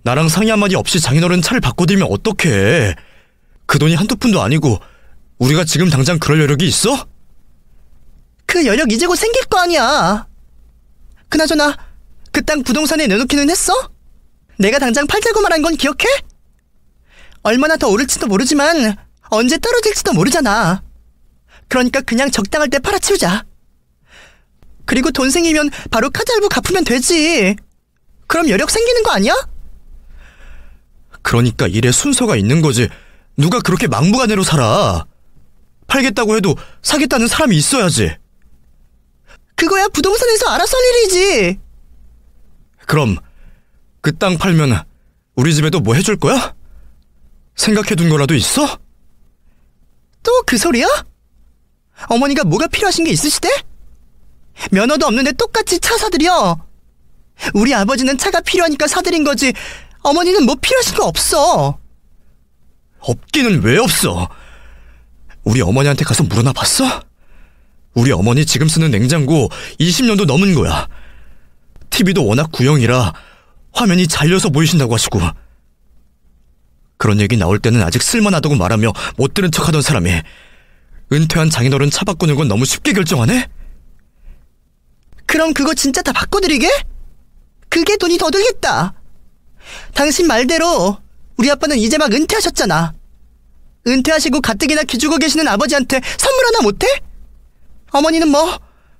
나랑 상의 한마디 없이 장인어른 차를 바꿔드리면 어떡해? 그 돈이 한두 푼도 아니고 우리가 지금 당장 그럴 여력이 있어? 그 여력 이제 곧 생길 거 아니야. 그나저나 그 땅 부동산에 내놓기는 했어? 내가 당장 팔자고 말한 건 기억해? 얼마나 더 오를지도 모르지만 언제 떨어질지도 모르잖아. 그러니까 그냥 적당할 때 팔아치우자. 그리고 돈 생기면 바로 카드 할부 갚으면 되지. 그럼 여력 생기는 거 아니야? 그러니까 일에 순서가 있는 거지. 누가 그렇게 막무가내로 살아. 팔겠다고 해도 사겠다는 사람이 있어야지. 그거야 부동산에서 알아서 할 일이지. 그럼 그 땅 팔면 우리 집에도 뭐 해줄 거야? 생각해둔 거라도 있어? 또 그 소리야? 어머니가 뭐가 필요하신 게 있으시대? 면허도 없는데 똑같이 차 사드려. 우리 아버지는 차가 필요하니까 사드린 거지. 어머니는 뭐 필요하신 거 없어. 없기는 왜 없어? 우리 어머니한테 가서 물어나 봤어? 우리 어머니 지금 쓰는 냉장고 20년도 넘은 거야. TV도 워낙 구형이라 화면이 잘려서 보이신다고 하시고. 그런 얘기 나올 때는 아직 쓸만하다고 말하며 못 들은 척하던 사람이 은퇴한 장인어른 차 바꾸는 건 너무 쉽게 결정하네? 그럼 그거 진짜 다 바꿔드리게? 그게 돈이 더 들겠다. 당신 말대로 우리 아빠는 이제 막 은퇴하셨잖아. 은퇴하시고 가뜩이나 기죽어 계시는 아버지한테 선물 하나 못해? 어머니는 뭐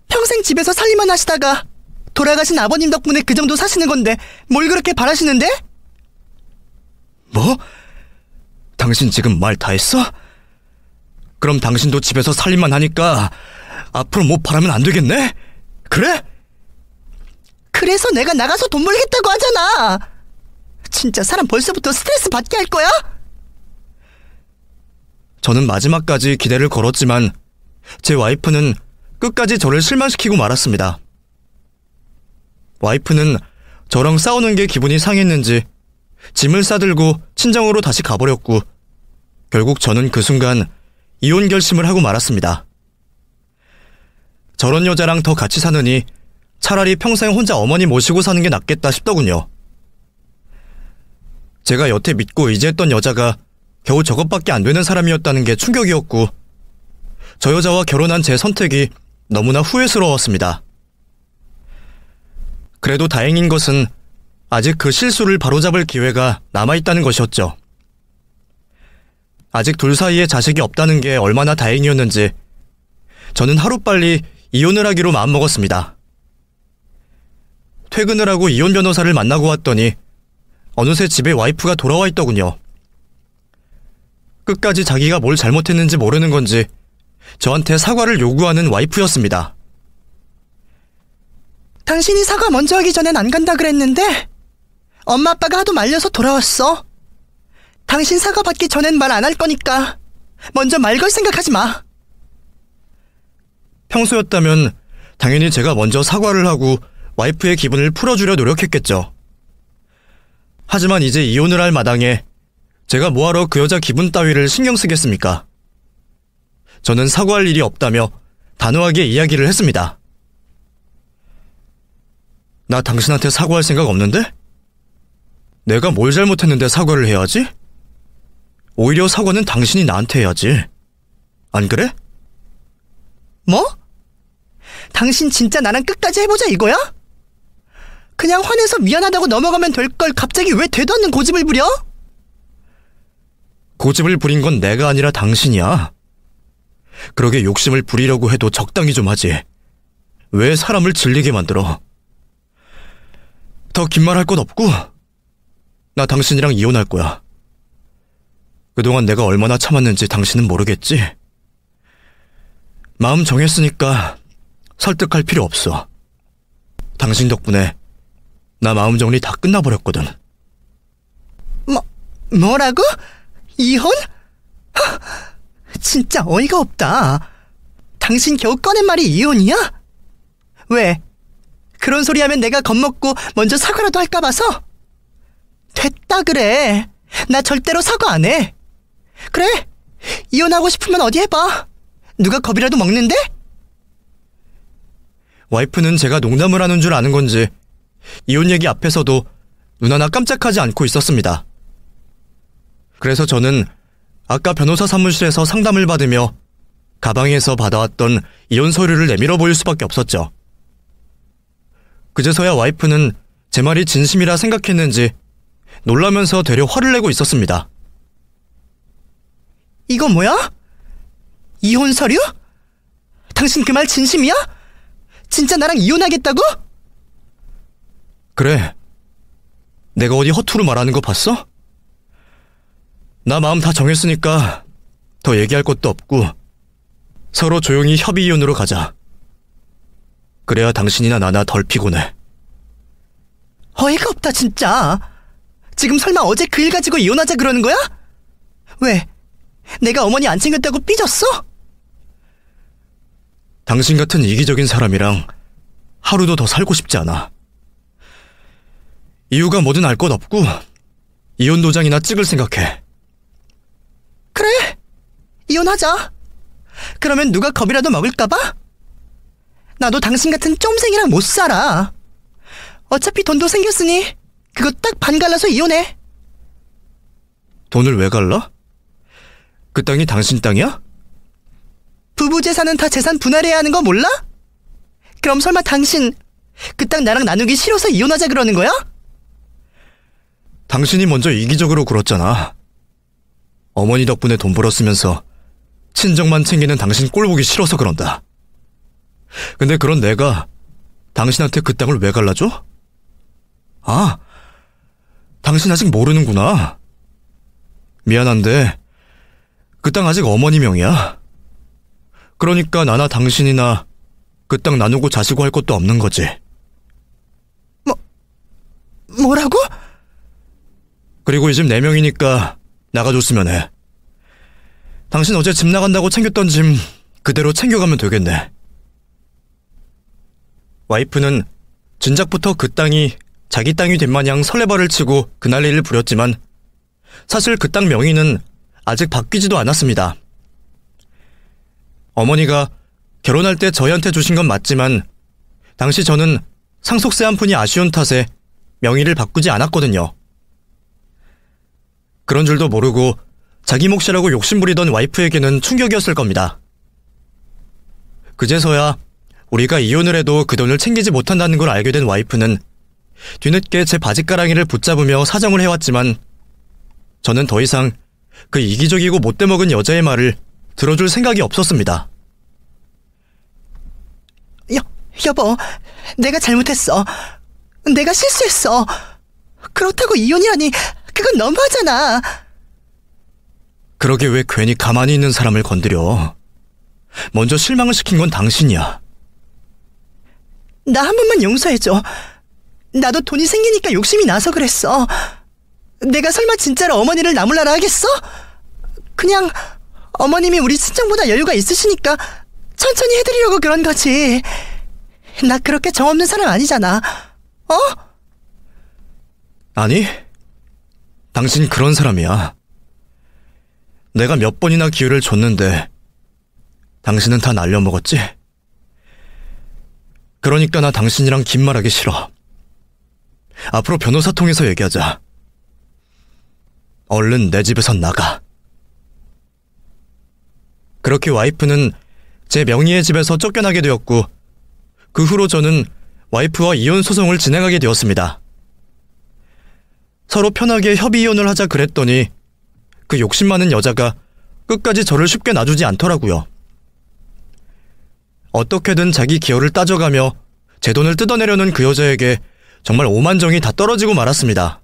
평생 집에서 살림만 하시다가 돌아가신 아버님 덕분에 그 정도 사시는 건데 뭘 그렇게 바라시는데? 뭐? 당신 지금 말 다 했어? 그럼 당신도 집에서 살림만 하니까 앞으로 뭐 바라면 안 되겠네? 그래? 그래서 내가 나가서 돈 벌겠다고 하잖아. 진짜 사람 벌써부터 스트레스 받게 할 거야? 저는 마지막까지 기대를 걸었지만 제 와이프는 끝까지 저를 실망시키고 말았습니다. 와이프는 저랑 싸우는 게 기분이 상했는지 짐을 싸들고 친정으로 다시 가버렸고 결국 저는 그 순간 이혼 결심을 하고 말았습니다. 저런 여자랑 더 같이 사느니 차라리 평생 혼자 어머니 모시고 사는 게 낫겠다 싶더군요. 제가 여태 믿고 의지했던 여자가 겨우 저것밖에 안 되는 사람이었다는 게 충격이었고 저 여자와 결혼한 제 선택이 너무나 후회스러웠습니다. 그래도 다행인 것은 아직 그 실수를 바로잡을 기회가 남아있다는 것이었죠. 아직 둘 사이에 자식이 없다는 게 얼마나 다행이었는지 저는 하루빨리 이혼을 하기로 마음먹었습니다. 퇴근을 하고 이혼 변호사를 만나고 왔더니 어느새 집에 와이프가 돌아와 있더군요. 끝까지 자기가 뭘 잘못했는지 모르는 건지 저한테 사과를 요구하는 와이프였습니다. 당신이 사과 먼저 하기 전엔 안 간다 그랬는데 엄마 아빠가 하도 말려서 돌아왔어. 당신 사과 받기 전엔 말 안 할 거니까 먼저 말 걸 생각하지 마. 평소였다면 당연히 제가 먼저 사과를 하고 와이프의 기분을 풀어주려 노력했겠죠. 하지만 이제 이혼을 할 마당에 제가 뭐하러 그 여자 기분 따위를 신경 쓰겠습니까? 저는 사과할 일이 없다며 단호하게 이야기를 했습니다. 나 당신한테 사과할 생각 없는데? 내가 뭘 잘못했는데 사과를 해야지? 오히려 사과는 당신이 나한테 해야지. 안 그래? 뭐? 당신 진짜 나랑 끝까지 해보자 이거야? 그냥 화내서 미안하다고 넘어가면 될 걸 갑자기 왜 되도 않는 고집을 부려? 고집을 부린 건 내가 아니라 당신이야. 그러게 욕심을 부리려고 해도 적당히 좀 하지. 왜 사람을 질리게 만들어? 더 긴 말 할 것 없고 나 당신이랑 이혼할 거야. 그동안 내가 얼마나 참았는지 당신은 모르겠지? 마음 정했으니까 설득할 필요 없어. 당신 덕분에 나 마음 정리 다 끝나버렸거든. 뭐라고? 이혼? 하, 진짜 어이가 없다. 당신 겨우 꺼낸 말이 이혼이야? 왜? 그런 소리 하면 내가 겁먹고 먼저 사과라도 할까 봐서? 됐다 그래. 나 절대로 사과 안 해. 그래, 이혼하고 싶으면 어디 해봐. 누가 겁이라도 먹는데? 와이프는 제가 농담을 하는 줄 아는 건지 이혼 얘기 앞에서도 눈 하나 깜짝하지 않고 있었습니다. 그래서 저는 아까 변호사 사무실에서 상담을 받으며 가방에서 받아왔던 이혼 서류를 내밀어 보일 수밖에 없었죠. 그제서야 와이프는 제 말이 진심이라 생각했는지 놀라면서 되려 화를 내고 있었습니다. 이거 뭐야? 이혼 서류? 당신 그 말 진심이야? 진짜 나랑 이혼하겠다고? 그래. 내가 어디 허투루 말하는 거 봤어? 나 마음 다 정했으니까 더 얘기할 것도 없고 서로 조용히 협의 이혼으로 가자. 그래야 당신이나 나나 덜 피곤해. 어이가 없다 진짜. 지금 설마 어제 그 일 가지고 이혼하자 그러는 거야? 왜? 내가 어머니 안 챙겼다고 삐졌어? 당신 같은 이기적인 사람이랑 하루도 더 살고 싶지 않아. 이유가 뭐든 알 것 없고 이혼 도장이나 찍을 생각해. 그래, 이혼하자. 그러면 누가 겁이라도 먹을까봐? 나도 당신 같은 쫌생이랑 못 살아. 어차피 돈도 생겼으니 그거 딱 반 갈라서 이혼해. 돈을 왜 갈라? 그 땅이 당신 땅이야? 부부 재산은 다 재산 분할해야 하는 거 몰라? 그럼 설마 당신 그 땅 나랑 나누기 싫어서 이혼하자 그러는 거야? 당신이 먼저 이기적으로 굴었잖아. 어머니 덕분에 돈 벌었으면서 친정만 챙기는 당신 꼴 보기 싫어서 그런다. 근데 그런 내가 당신한테 그 땅을 왜 갈라줘? 아, 당신 아직 모르는구나. 미안한데 그 땅 아직 어머니 명이야. 그러니까 나나 당신이나 그 땅 나누고 자시고 할 것도 없는 거지. 뭐라고? 그리고 이 집 내 명이니까 나가줬으면 해. 당신 어제 집 나간다고 챙겼던 짐 그대로 챙겨가면 되겠네. 와이프는 진작부터 그 땅이 자기 땅이 된 마냥 설레발을 치고 그날리를 부렸지만 사실 그 땅 명의는 아직 바뀌지도 않았습니다. 어머니가 결혼할 때 저희한테 주신 건 맞지만 당시 저는 상속세 한 푼이 아쉬운 탓에 명의를 바꾸지 않았거든요. 그런 줄도 모르고 자기 몫이라고 욕심부리던 와이프에게는 충격이었을 겁니다. 그제서야 우리가 이혼을 해도 그 돈을 챙기지 못한다는 걸 알게 된 와이프는 뒤늦게 제 바짓가랑이를 붙잡으며 사정을 해왔지만 저는 더 이상 그 이기적이고 못돼먹은 여자의 말을 들어줄 생각이 없었습니다. 여보, 내가 잘못했어. 내가 실수했어. 그렇다고 이혼이라니 그건 너무하잖아. 그러게 왜 괜히 가만히 있는 사람을 건드려. 먼저 실망을 시킨 건 당신이야. 나 한 번만 용서해줘. 나도 돈이 생기니까 욕심이 나서 그랬어. 내가 설마 진짜로 어머니를 나몰라라 하겠어? 그냥 어머님이 우리 친정보다 여유가 있으시니까 천천히 해드리려고 그런 거지. 나 그렇게 정없는 사람 아니잖아. 어? 아니, 당신 그런 사람이야. 내가 몇 번이나 기회를 줬는데 당신은 다 날려먹었지? 그러니까 나 당신이랑 긴 말하기 싫어. 앞으로 변호사 통해서 얘기하자. 얼른 내 집에서 나가. 그렇게 와이프는 제 명의의 집에서 쫓겨나게 되었고 그 후로 저는 와이프와 이혼 소송을 진행하게 되었습니다. 서로 편하게 협의 이혼을 하자 그랬더니 그 욕심 많은 여자가 끝까지 저를 쉽게 놔주지 않더라고요. 어떻게든 자기 기여를 따져가며 제 돈을 뜯어내려는 그 여자에게 정말 오만정이 다 떨어지고 말았습니다.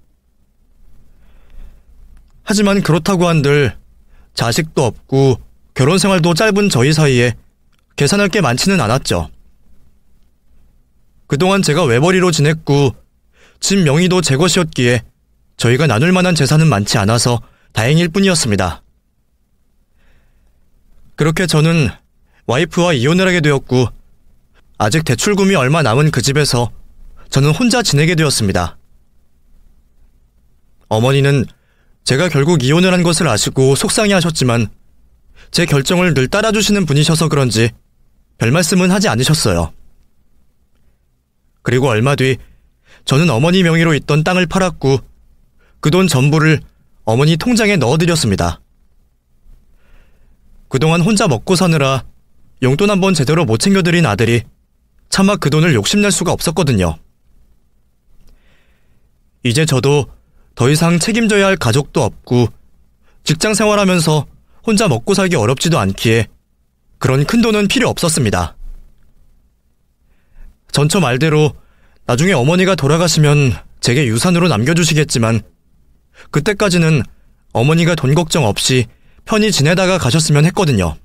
하지만 그렇다고 한들 자식도 없고 결혼 생활도 짧은 저희 사이에 계산할 게 많지는 않았죠. 그동안 제가 외벌이로 지냈고 집 명의도 제 것이었기에 저희가 나눌 만한 재산은 많지 않아서 다행일 뿐이었습니다. 그렇게 저는 와이프와 이혼을 하게 되었고 아직 대출금이 얼마 남은 그 집에서 저는 혼자 지내게 되었습니다. 어머니는 제가 결국 이혼을 한 것을 아시고 속상해하셨지만 제 결정을 늘 따라주시는 분이셔서 그런지 별 말씀은 하지 않으셨어요. 그리고 얼마 뒤 저는 어머니 명의로 있던 땅을 팔았고 그 돈 전부를 어머니 통장에 넣어드렸습니다. 그동안 혼자 먹고 사느라 용돈 한번 제대로 못 챙겨드린 아들이 차마 그 돈을 욕심낼 수가 없었거든요. 이제 저도 더 이상 책임져야 할 가족도 없고 직장 생활하면서 혼자 먹고 살기 어렵지도 않기에 그런 큰 돈은 필요 없었습니다. 전처 말대로 나중에 어머니가 돌아가시면 제게 유산으로 남겨주시겠지만 그때까지는 어머니가 돈 걱정 없이 편히 지내다가 가셨으면 했거든요.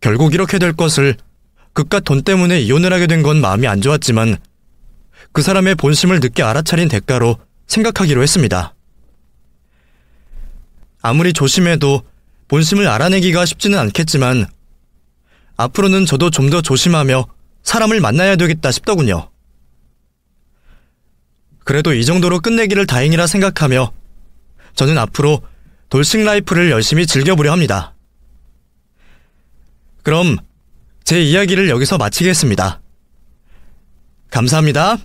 결국 이렇게 될 것을 그깟 돈 때문에 이혼을 하게 된 건 마음이 안 좋았지만 그 사람의 본심을 늦게 알아차린 대가로 생각하기로 했습니다. 아무리 조심해도 본심을 알아내기가 쉽지는 않겠지만 앞으로는 저도 좀 더 조심하며 사람을 만나야 되겠다 싶더군요. 그래도 이 정도로 끝내기를 다행이라 생각하며 저는 앞으로 돌싱 라이프를 열심히 즐겨보려 합니다. 그럼 제 이야기를 여기서 마치겠습니다. 감사합니다.